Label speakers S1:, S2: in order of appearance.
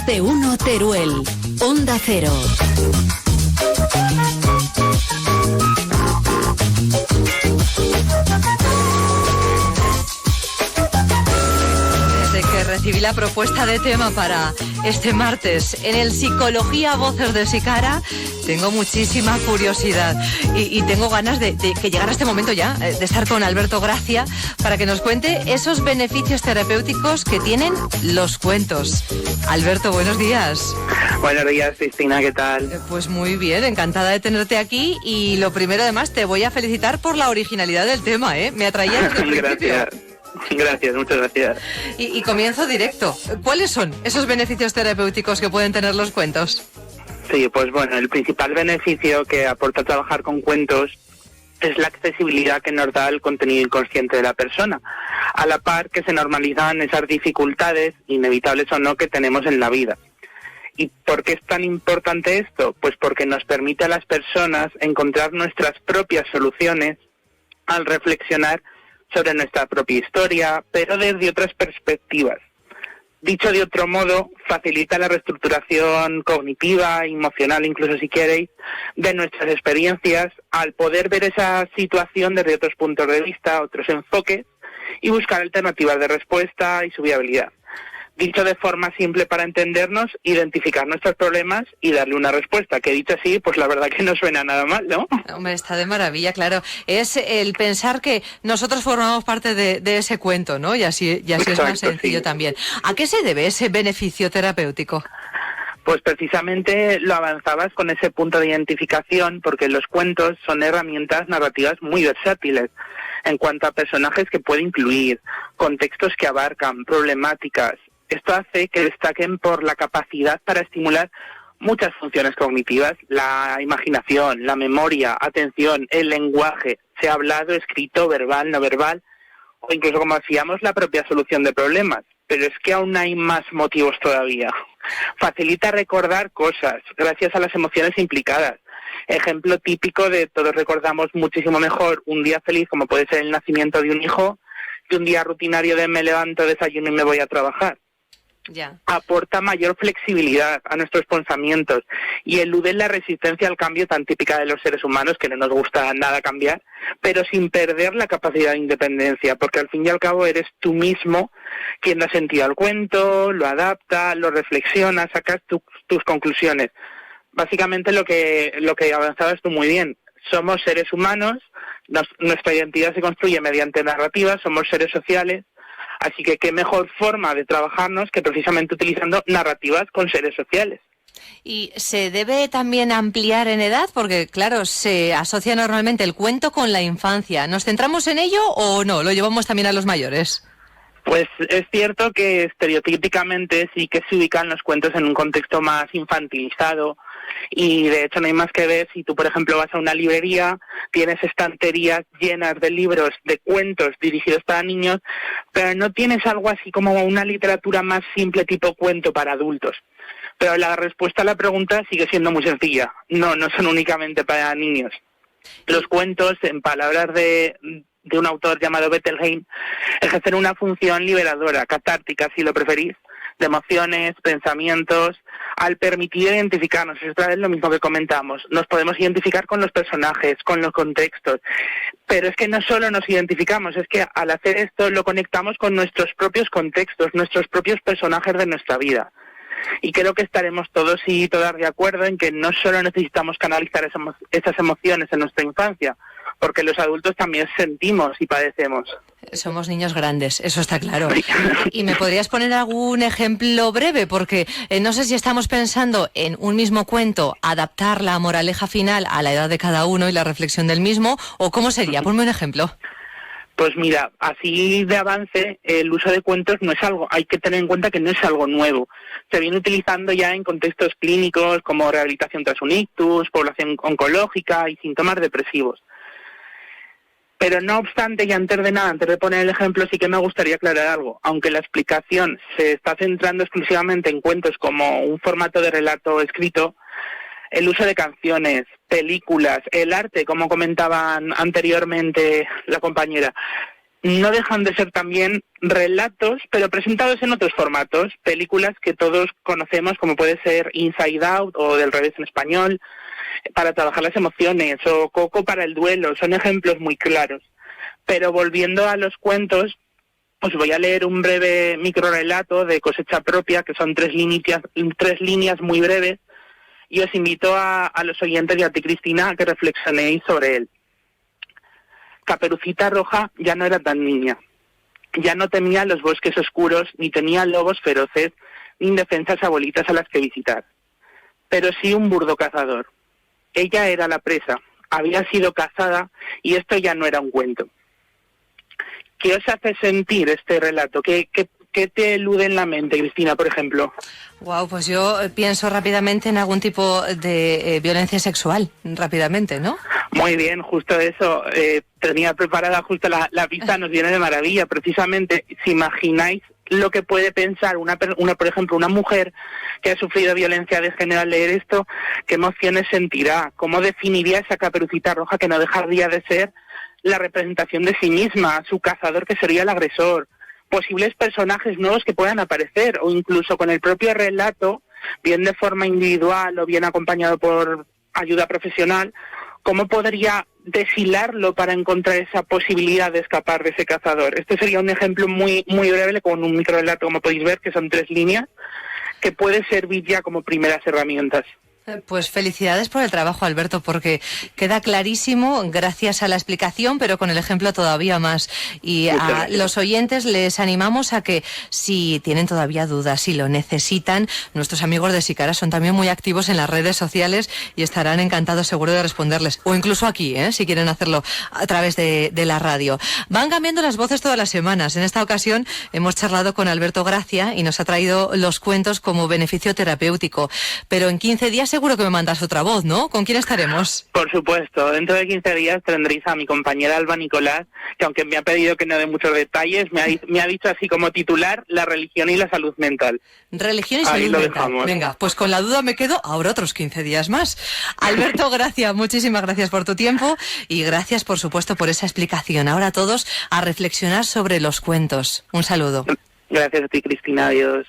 S1: Más de uno Teruel. Onda Cero.
S2: Desde que recibí la propuesta de tema para este martes en el Psicología Voces de Sicara, tengo muchísima curiosidad y tengo ganas de que llegara este momento ya, de estar con Alberto Gracia para que nos cuente esos beneficios terapéuticos que tienen los cuentos. Alberto, buenos días.
S3: Buenos días, Cristina, ¿qué tal?
S2: Pues muy bien, encantada de tenerte aquí y lo primero además te voy a felicitar por la originalidad del tema, ¿eh? Me atraía desde el principio.
S3: Gracias, muchas gracias.
S2: Y comienzo directo. ¿Cuáles son esos beneficios terapéuticos que pueden tener los cuentos?
S3: Sí, pues bueno, el principal beneficio que aporta trabajar con cuentos es la accesibilidad que nos da el contenido inconsciente de la persona, a la par que se normalizan esas dificultades, inevitables o no, que tenemos en la vida. ¿Y por qué es tan importante esto? Pues porque nos permite a las personas encontrar nuestras propias soluciones al reflexionar sobre nuestra propia historia, pero desde otras perspectivas. Dicho de otro modo, facilita la reestructuración cognitiva, emocional, incluso si queréis, de nuestras experiencias al poder ver esa situación desde otros puntos de vista, otros enfoques y buscar alternativas de respuesta y su viabilidad. Dicho de forma simple para entendernos, identificar nuestros problemas y darle una respuesta, que dicho así, pues la verdad que no suena nada mal, ¿no?
S2: Hombre, está de maravilla, claro. Es el pensar que nosotros formamos parte de ese cuento, ¿no? Y así
S3: Exacto,
S2: es más sencillo, sí. También. ¿A qué se debe ese beneficio terapéutico?
S3: Pues precisamente lo avanzabas con ese punto de identificación, porque los cuentos son herramientas narrativas muy versátiles en cuanto a personajes que puede incluir, contextos que abarcan, problemáticas. Esto hace que destaquen por la capacidad para estimular muchas funciones cognitivas, la imaginación, la memoria, atención, el lenguaje, sea hablado, escrito, verbal, no verbal, o incluso, como decíamos, la propia solución de problemas. Pero es que aún hay más motivos todavía. Facilita recordar cosas gracias a las emociones implicadas. Ejemplo típico de todos recordamos muchísimo mejor un día feliz, como puede ser el nacimiento de un hijo, que un día rutinario de me levanto, desayuno y me voy a trabajar.
S2: Ya.
S3: Aporta mayor flexibilidad a nuestros pensamientos y elude la resistencia al cambio tan típica de los seres humanos, que no nos gusta nada cambiar, pero sin perder la capacidad de independencia, porque al fin y al cabo eres tú mismo quien da sentido al cuento, lo adapta, lo reflexiona, sacas tus conclusiones. Básicamente lo que avanzabas tú muy bien. Somos seres humanos, nuestra identidad se construye mediante narrativas, somos seres sociales. Así que qué mejor forma de trabajarnos que precisamente utilizando narrativas con seres sociales.
S2: ¿Y se debe también ampliar en edad? Porque, claro, se asocia normalmente el cuento con la infancia. ¿Nos centramos en ello o no? ¿Lo llevamos también a los mayores?
S3: Pues es cierto que estereotípicamente sí que se ubican los cuentos en un contexto más infantilizado, y de hecho no hay más que ver si tú, por ejemplo, vas a una librería, tienes estanterías llenas de libros de cuentos dirigidos para niños, pero no tienes algo así como una literatura más simple tipo cuento para adultos. Pero la respuesta a la pregunta sigue siendo muy sencilla. No son únicamente para niños. Los cuentos, en palabras de un autor llamado Bettelheim, ejercen una función liberadora, catártica, si lo preferís, de emociones, pensamientos, al permitir identificarnos. Es otra vez lo mismo que comentamos. Nos podemos identificar con los personajes, con los contextos, pero es que no solo nos identificamos, es que al hacer esto lo conectamos con nuestros propios contextos, nuestros propios personajes de nuestra vida. Y creo que estaremos todos y todas de acuerdo en que no solo necesitamos canalizar esas emociones en nuestra infancia, porque los adultos también sentimos y padecemos.
S2: Somos niños grandes, eso está claro. ¿Y me podrías poner algún ejemplo breve? Porque no sé si estamos pensando en un mismo cuento, adaptar la moraleja final a la edad de cada uno y la reflexión del mismo, o ¿cómo sería? Ponme un ejemplo.
S3: Pues mira, así de avance, el uso de cuentos no es algo, hay que tener en cuenta que no es algo nuevo. Se viene utilizando ya en contextos clínicos como rehabilitación tras un ictus, población oncológica y síntomas depresivos. Pero no obstante, y antes de poner el ejemplo, sí que me gustaría aclarar algo. Aunque la explicación se está centrando exclusivamente en cuentos como un formato de relato escrito, el uso de canciones, películas, el arte, como comentaban anteriormente la compañera, no dejan de ser también relatos, pero presentados en otros formatos, películas que todos conocemos, como puede ser Inside Out o Del revés en español, para trabajar las emociones, o Coco para el duelo, son ejemplos muy claros. Pero volviendo a los cuentos, os voy a leer un breve microrelato de Cosecha Propia, que son tres líneas muy breves, y os invito a los oyentes y a ti, Cristina, a que reflexionéis sobre él. Caperucita Roja ya no era tan niña. Ya no temía los bosques oscuros, ni tenía lobos feroces, ni indefensas abuelitas a las que visitar. Pero sí un burdo cazador. Ella era la presa, había sido cazada, y esto ya no era un cuento. ¿Qué os hace sentir este relato? ¿Qué te elude en la mente, Cristina, por ejemplo?
S2: Wow, pues yo pienso rápidamente en algún tipo de violencia sexual, rápidamente, ¿no?
S3: Muy bien, justo eso. Tenía preparada justo la pista, nos viene de maravilla. Precisamente, si imagináis lo que puede pensar por ejemplo, una mujer que ha sufrido violencia de género al leer esto, ¿qué emociones sentirá? ¿Cómo definiría esa Caperucita Roja que no dejaría de ser la representación de sí misma, su cazador que sería el agresor, posibles personajes nuevos que puedan aparecer, o incluso con el propio relato, bien de forma individual o bien acompañado por ayuda profesional, cómo podría deshilarlo para encontrar esa posibilidad de escapar de ese cazador? Este sería un ejemplo muy, muy breve, con un microrelato, como podéis ver, que son 3 líneas, que puede servir ya como primeras herramientas.
S2: Pues felicidades por el trabajo, Alberto, porque queda clarísimo gracias a la explicación, pero con el ejemplo todavía más. Y a los oyentes les animamos a que, si tienen todavía dudas, si lo necesitan, nuestros amigos de Sicara son también muy activos en las redes sociales y estarán encantados seguro de responderles. O incluso aquí, si quieren hacerlo a través de la radio. Van cambiando las voces todas las semanas. En esta ocasión hemos charlado con Alberto Gracia y nos ha traído los cuentos como beneficio terapéutico. Pero en 15 días seguro que me mandas otra voz, ¿no? ¿Con quién estaremos?
S3: Por supuesto, dentro de 15 días tendréis a mi compañera Alba Nicolás, que aunque me ha pedido que no dé muchos detalles, me ha dicho así como titular: la religión y la salud mental.
S2: Religión y salud mental. Dejamos. Venga, pues con la duda me quedo ahora otros 15 días más. Alberto, gracias, muchísimas gracias por tu tiempo y gracias, por supuesto, por esa explicación. Ahora todos a reflexionar sobre los cuentos. Un saludo.
S3: Gracias a ti, Cristina. Adiós.